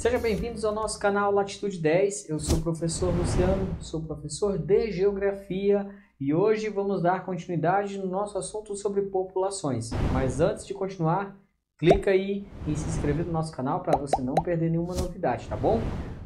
Sejam bem-vindos ao nosso canal Latitude 10. Eu sou o professor Luciano, sou professor de Geografia e hoje vamos dar continuidade no nosso assunto sobre populações. Mas antes de continuar, clica aí em se inscrever no nosso canal para você não perder nenhuma novidade, tá bom?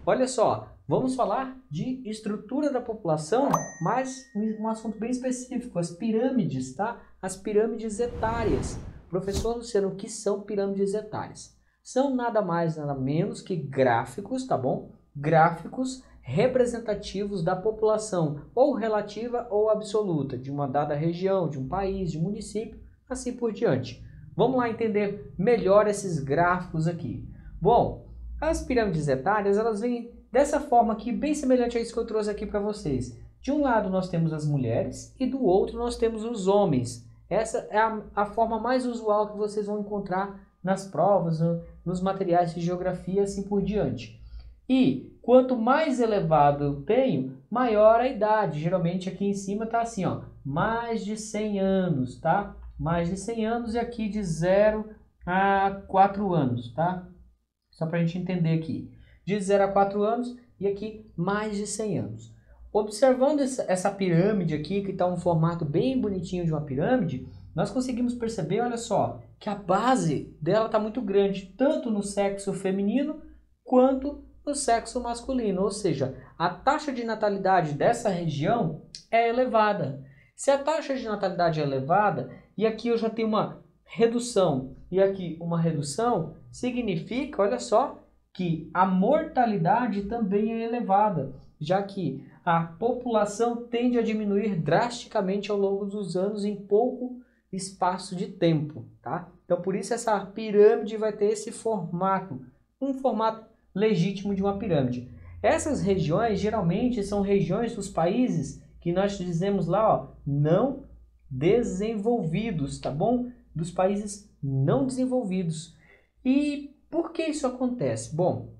Olha só, vamos falar de estrutura da população, mas um assunto bem específico, as pirâmides, tá? As pirâmides etárias. Professor Luciano, o que são pirâmides etárias? São nada mais, nada menos que gráficos, tá bom? Gráficos representativos da população, ou relativa ou absoluta, de uma dada região, de um país, de um município, assim por diante. Vamos lá entender melhor esses gráficos aqui. Bom, as pirâmides etárias, elas vêm dessa forma aqui, bem semelhante a isso que eu trouxe aqui para vocês. De um lado nós temos as mulheres e do outro nós temos os homens. Essa é a forma mais usual que vocês vão encontrar nas provas, nos materiais de geografia, assim por diante. E quanto mais elevado eu tenho, maior a idade. Geralmente aqui em cima está assim, ó, mais de 100 anos, tá? Mais de 100 anos e aqui de 0 a 4 anos, tá? Só para a gente entender aqui. De 0 a 4 anos e aqui mais de 100 anos. Observando essa pirâmide aqui, que está um formato bem bonitinho de uma pirâmide, nós conseguimos perceber, olha só, que a base dela está muito grande, tanto no sexo feminino quanto no sexo masculino. Ou seja, a taxa de natalidade dessa região é elevada. Se a taxa de natalidade é elevada, e aqui eu já tenho uma redução, e aqui uma redução, significa, olha só, que a mortalidade também é elevada, já que a população tende a diminuir drasticamente ao longo dos anos em pouco espaço de tempo, tá? Então, por isso essa pirâmide vai ter esse formato, um formato legítimo de uma pirâmide. Essas regiões, geralmente, são regiões dos países que nós dizemos lá, ó, não desenvolvidos, tá bom? Dos países não desenvolvidos. E por que isso acontece? Bom,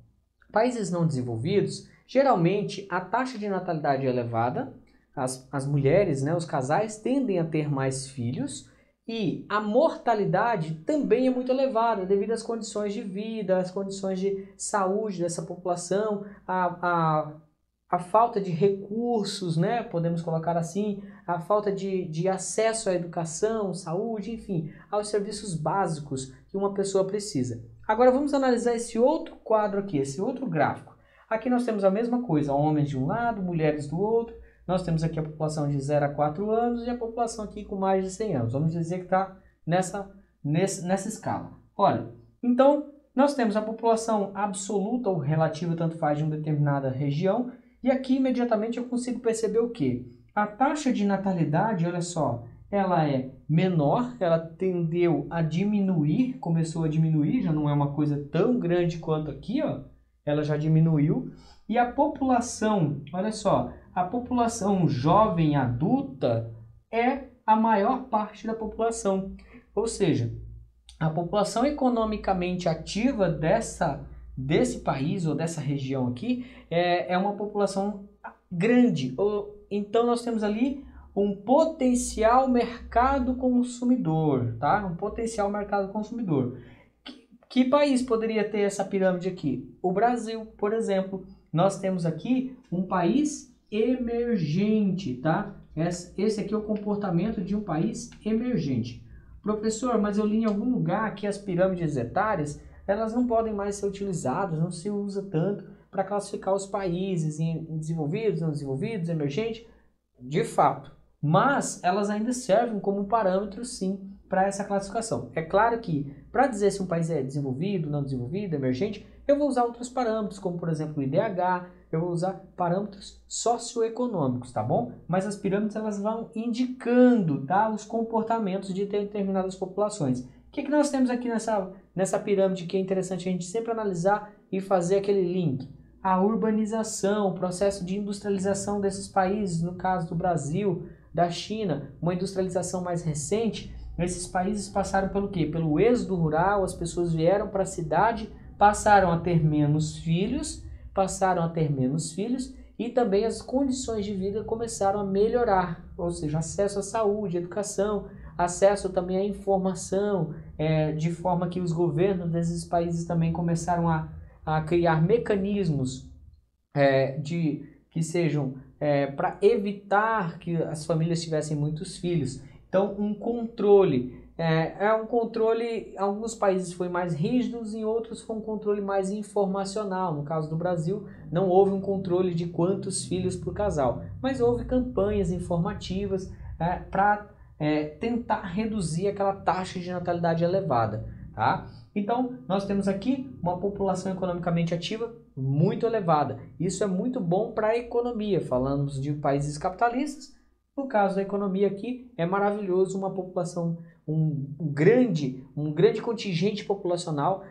países não desenvolvidos, geralmente a taxa de natalidade é elevada, as mulheres, né, os casais tendem a ter mais filhos e a mortalidade também é muito elevada devido às condições de vida, às condições de saúde dessa população, a falta de recursos, né, podemos colocar assim, a falta de acesso à educação, saúde, enfim, aos serviços básicos que uma pessoa precisa. Agora vamos analisar esse outro quadro aqui, esse outro gráfico. Aqui nós temos a mesma coisa, homens de um lado, mulheres do outro. Nós temos aqui a população de 0 a 4 anos e a população aqui com mais de 100 anos. Vamos dizer que está nessa escala. Olha, então nós temos a população absoluta ou relativa, tanto faz, de uma determinada região. E aqui imediatamente eu consigo perceber o quê? A taxa de natalidade, olha só, ela é menor, ela tendeu a diminuir, começou a diminuir, já não é uma coisa tão grande quanto aqui, ó, ela já diminuiu. E a população, olha só, a população jovem adulta é a maior parte da população. Ou seja, a população economicamente ativa desse país ou dessa região aqui é uma população grande. Então nós temos ali um potencial mercado consumidor, tá? Um potencial mercado consumidor. Que país poderia ter essa pirâmide aqui? O Brasil, por exemplo. Nós temos aqui um país emergente, tá? Esse aqui é o comportamento de um país emergente. Professor, mas eu li em algum lugar que as pirâmides etárias, elas não podem mais ser utilizadas, não se usa tanto para classificar os países em desenvolvidos, não desenvolvidos, emergentes. De fato. Mas elas ainda servem como parâmetro, sim, para essa classificação. É claro que, para dizer se um país é desenvolvido, não desenvolvido, emergente, eu vou usar outros parâmetros, como por exemplo o IDH, eu vou usar parâmetros socioeconômicos, tá bom? Mas as pirâmides, elas vão indicando, tá, os comportamentos de determinadas populações. O que nós temos aqui nessa pirâmide que é interessante a gente sempre analisar e fazer aquele link? A urbanização, o processo de industrialização desses países, no caso do Brasil, da China, uma industrialização mais recente. Esses países passaram pelo quê? Pelo êxodo rural, as pessoas vieram para a cidade, passaram a ter menos filhos e também as condições de vida começaram a melhorar, ou seja, acesso à saúde, educação, acesso também à informação, de forma que os governos desses países também começaram a a criar mecanismos que sejam para evitar que as famílias tivessem muitos filhos. Então, um controle. Um controle, em alguns países foi mais rígido, em outros foi um controle mais informacional. No caso do Brasil, não houve um controle de quantos filhos por casal, mas houve campanhas informativas para tentar reduzir aquela taxa de natalidade elevada. Tá? Então, nós temos aqui uma população economicamente ativa muito elevada. Isso é muito bom para a economia. Falamos de países capitalistas. No caso da economia aqui, é maravilhoso uma população, um grande contingente populacional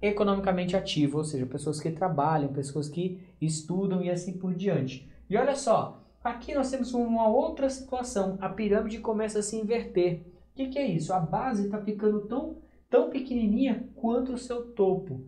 economicamente ativo, ou seja, pessoas que trabalham, pessoas que estudam e assim por diante. E olha só, aqui nós temos uma outra situação. A pirâmide começa a se inverter. O que é isso? A base está ficando tão pequenininha quanto o seu topo.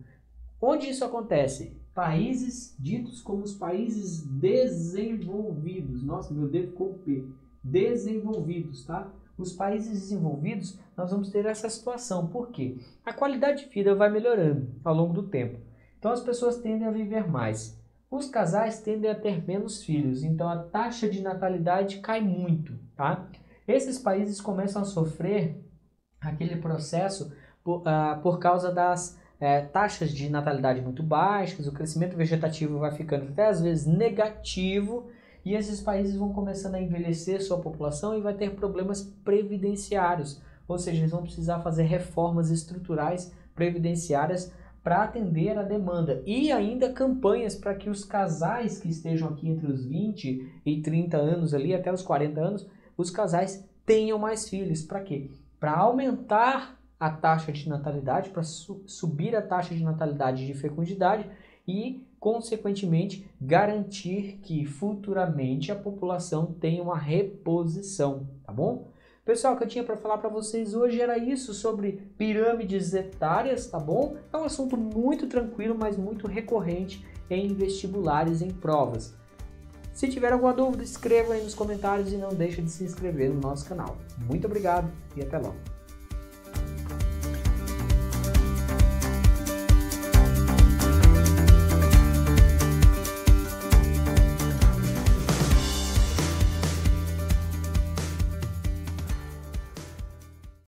Onde isso acontece? Países ditos como os países desenvolvidos. Nossa, meu dedo ficou P. Desenvolvidos, tá? Os países desenvolvidos, nós vamos ter essa situação. Por quê? A qualidade de vida vai melhorando ao longo do tempo. Então as pessoas tendem a viver mais. Os casais tendem a ter menos filhos. Então a taxa de natalidade cai muito, tá? Esses países começam a sofrer aquele processo por causa das taxas de natalidade muito baixas, o crescimento vegetativo vai ficando até às vezes negativo e esses países vão começando a envelhecer sua população e vai ter problemas previdenciários, ou seja, eles vão precisar fazer reformas estruturais previdenciárias para atender a demanda e ainda campanhas para que os casais que estejam aqui entre os 20 e 30 anos ali, até os 40 anos, os casais tenham mais filhos. Para quê? Para aumentar a taxa de natalidade, para subir a taxa de natalidade e de fecundidade e, consequentemente, garantir que futuramente a população tenha uma reposição, tá bom? Pessoal, o que eu tinha para falar para vocês hoje era isso sobre pirâmides etárias, tá bom? É um assunto muito tranquilo, mas muito recorrente em vestibulares, em provas. Se tiver alguma dúvida, escreva aí nos comentários e não deixe de se inscrever no nosso canal. Muito obrigado e até logo!